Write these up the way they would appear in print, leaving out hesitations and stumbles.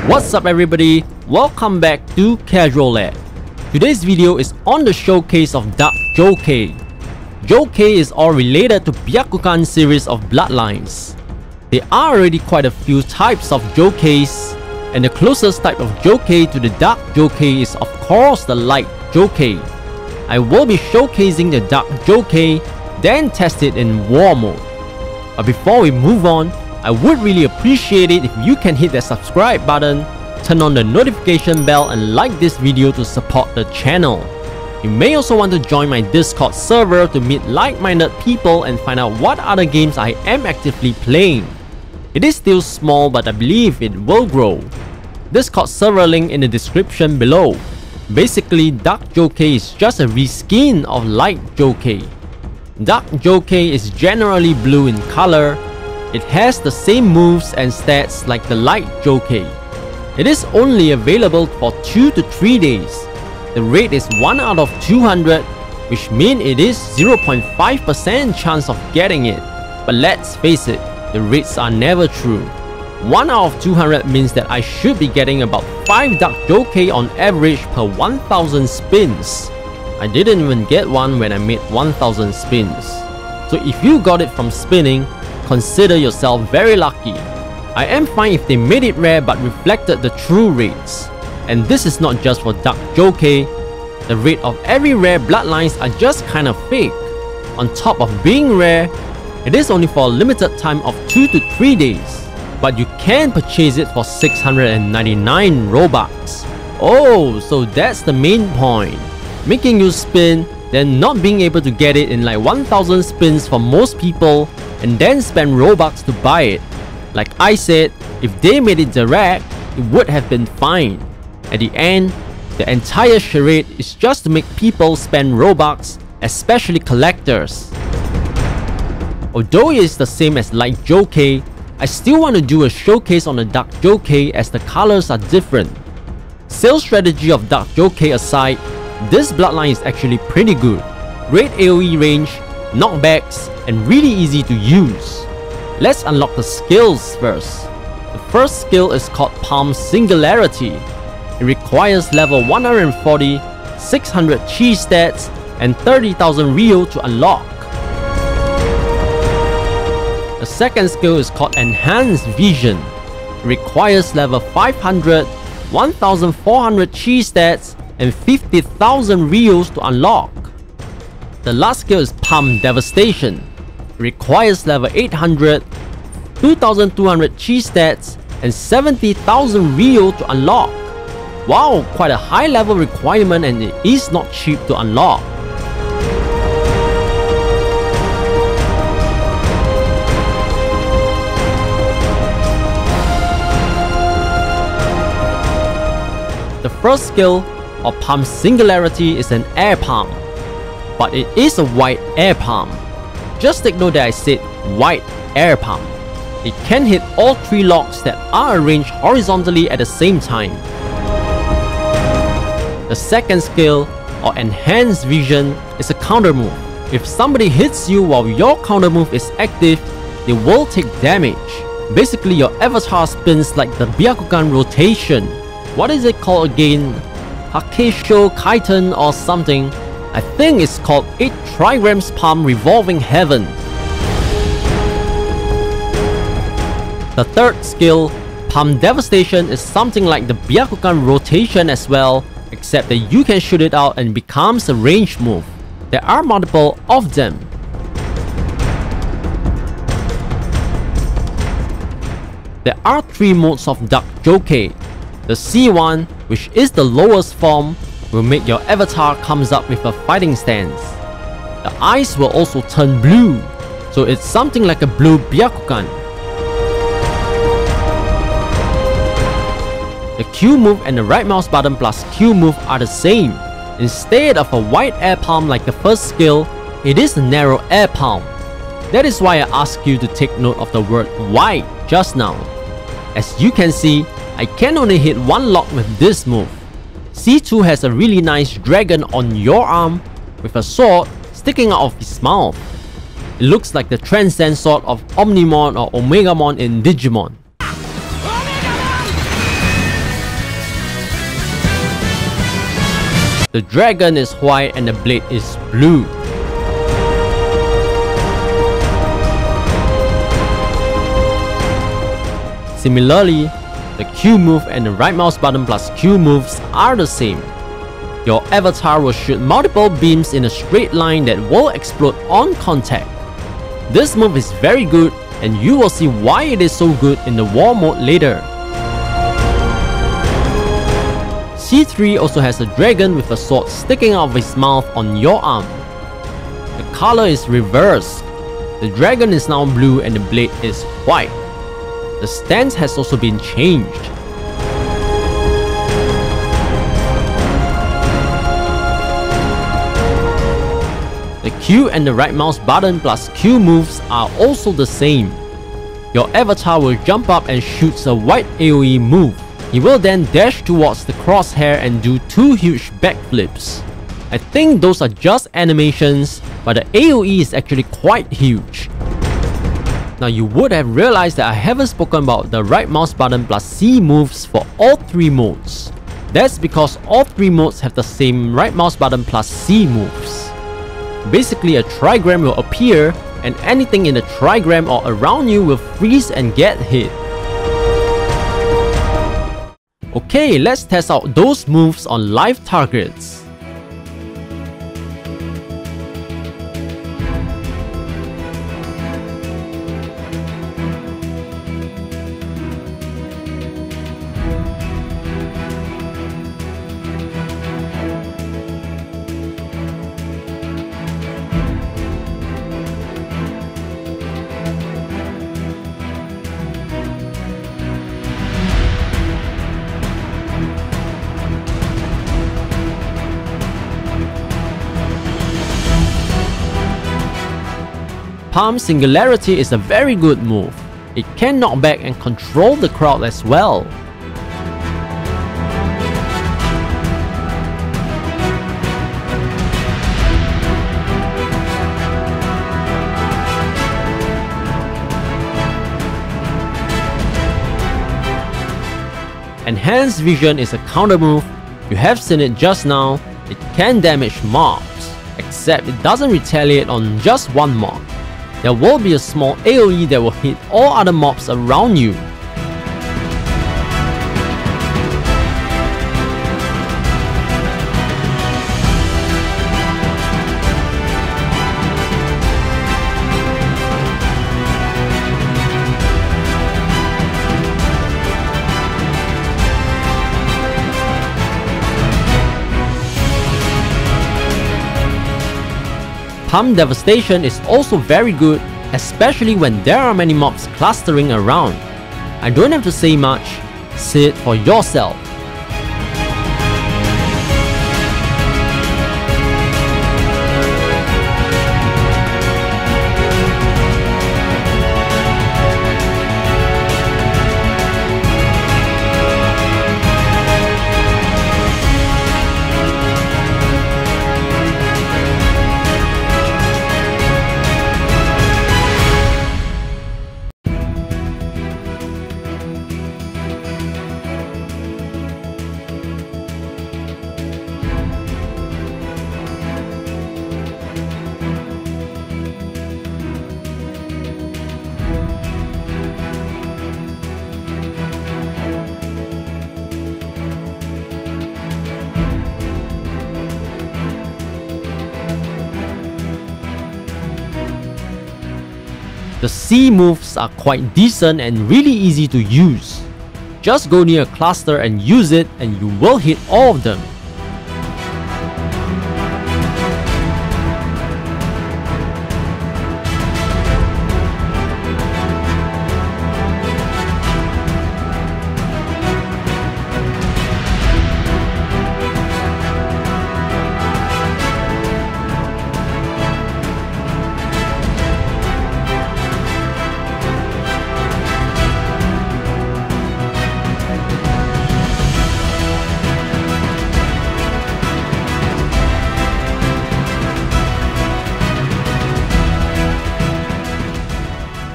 What's up everybody, welcome back to Casual Lad. Today's video is on the showcase of Dark Jokei. Jokei is all related to Byakugan series of Bloodlines. There are already quite a few types of Jokeis, and the closest type of Jokei to the Dark Jokei is of course the Light Jokei. I will be showcasing the Dark Jokei, then test it in War mode. But before we move on, I would really appreciate it if you can hit that subscribe button, turn on the notification bell and like this video to support the channel. You may also want to join my Discord server to meet like-minded people and find out what other games I am actively playing. It is still small but I believe it will grow. Discord server link in the description below. Basically, Dark Jokei is just a reskin of Light Jokei. Dark Jokei is generally blue in color. It has the same moves and stats like the Light Jokei. It is only available for 2 to 3 days. The rate is 1 out of 200, which means it is 0.5% chance of getting it. But let's face it, the rates are never true. 1 out of 200 means that I should be getting about 5 Dark Jokei on average per 1000 spins. I didn't even get one when I made 1000 spins. So if you got it from spinning, consider yourself very lucky. I am fine if they made it rare but reflected the true rates. And this is not just for Dark Jokei. The rate of every rare bloodlines are just kind of fake. On top of being rare, it is only for a limited time of 2 to 3 days. But you can purchase it for 699 Robux. Oh, so that's the main point. Making you spin, then not being able to get it in like 1000 spins for most people, and then spend Robux to buy it. Like I said, if they made it direct, it would have been fine. At the end, the entire charade is just to make people spend Robux, especially collectors. Although it is the same as Light Jokei, I still want to do a showcase on the Dark Jokei as the colors are different. Sales strategy of Dark Jokei aside, this bloodline is actually pretty good. Great AoE range, knockbacks, and really easy to use. Let's unlock the skills first. The first skill is called Palm Singularity. It requires level 140, 600 chi stats, and 30,000 Rio to unlock. The second skill is called Enhanced Vision. It requires level 500, 1400 chi stats, and 50,000 Rios to unlock. The last skill is Palm Devastation. It requires level 800, 2200 chi stats, and 70,000 Rio to unlock. Wow, quite a high level requirement and it is not cheap to unlock. The first skill, or Palm Singularity, is an air palm. But it is a white air palm. Just take note that I said white air palm. It can hit all 3 locks that are arranged horizontally at the same time. The second skill, or Enhanced Vision, is a counter move. If somebody hits you while your counter move is active, they will take damage. Basically, your avatar spins like the Byakugan rotation. What is it called again? Hakesho Kaiten or something. I think it's called 8 trigrams palm revolving heaven. The third skill, Palm Devastation, is something like the Byakugan rotation as well, except that you can shoot it out and it becomes a ranged move. There are multiple of them. There are 3 modes of Dark Jokei. The C1, which is the lowest form, will make your avatar comes up with a fighting stance. The eyes will also turn blue, so it's something like a blue Byakugan. The Q move and the right mouse button plus Q move are the same. Instead of a wide air palm like the first skill, it is a narrow air palm. That is why I asked you to take note of the word wide just now. As you can see, I can only hit 1 lock with this move. C2 has a really nice dragon on your arm with a sword sticking out of his mouth. It looks like the Transcend Sword of Omnimon or Omegamon in Digimon. The dragon is white and the blade is blue. Similarly, the Q move and the right mouse button plus Q moves are the same. Your avatar will shoot multiple beams in a straight line that will explode on contact. This move is very good, and you will see why it is so good in the war mode later. C3 also has a dragon with a sword sticking out of his mouth on your arm. The color is reversed. The dragon is now blue and the blade is white. The stance has also been changed. The Q and the right mouse button plus Q moves are also the same. Your avatar will jump up and shoots a white AoE move. He will then dash towards the crosshair and do 2 huge backflips. I think those are just animations, but the AoE is actually quite huge. Now you would have realized that I haven't spoken about the right mouse button plus C moves for all 3 modes. That's because all 3 modes have the same right mouse button plus C moves. Basically, a trigram will appear and anything in the trigram or around you will freeze and get hit. Okay, let's test out those moves on live targets. Palm Singularity is a very good move. It can knock back and control the crowd as well. Enhanced Vision is a counter move. You have seen it just now. It can damage mobs, except it doesn't retaliate on just one mob. There will be a small AoE that will hit all other mobs around you. Palm Devastation is also very good, especially when there are many mobs clustering around. I don't have to say much, see it for yourself. The C moves are quite decent and really easy to use. Just go near a cluster and use it and you will hit all of them.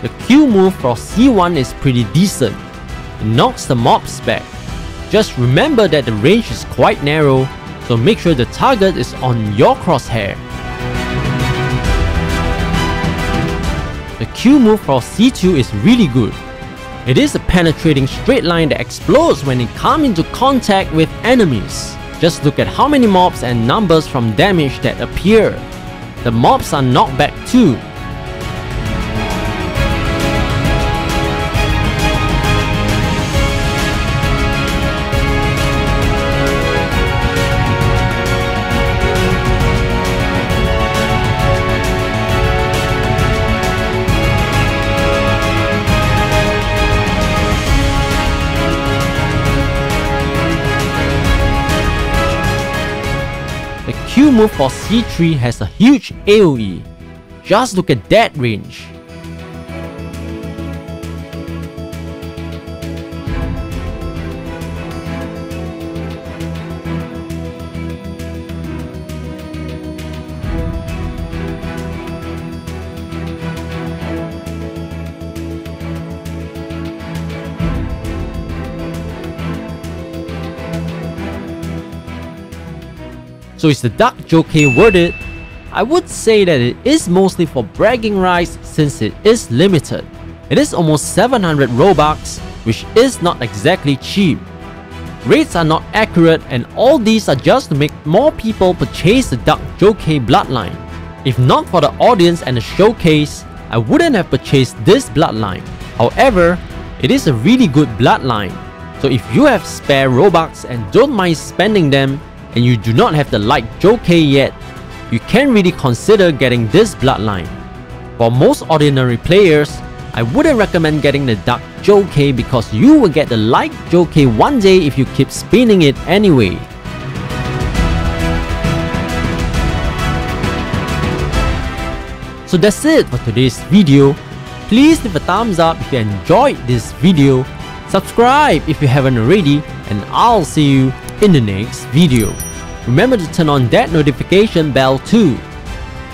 The Q move for C1 is pretty decent. It knocks the mobs back. Just remember that the range is quite narrow, so make sure the target is on your crosshair. The Q move for C2 is really good. It is a penetrating straight line that explodes when it comes into contact with enemies. Just look at how many mobs and numbers from damage that appear. The mobs are knocked back too. The Q move for C3 has a huge AoE. Just look at that range. So is the Dark Jokei worth it? I would say that it is mostly for bragging rights since it is limited. It is almost 700 Robux, which is not exactly cheap. Rates are not accurate, and all these are just to make more people purchase the Dark Jokei Bloodline. If not for the audience and the showcase, I wouldn't have purchased this Bloodline. However, it is a really good Bloodline. So if you have spare Robux and don't mind spending them, and you do not have the Light Jokei yet, you can really consider getting this Bloodline. For most ordinary players, I wouldn't recommend getting the Dark Jokei because you will get the Light Jokei one day if you keep spinning it anyway. So that's it for today's video. Please leave a thumbs up if you enjoyed this video, subscribe if you haven't already, and I'll see you in the next video. Remember to turn on that notification bell too.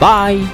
Bye!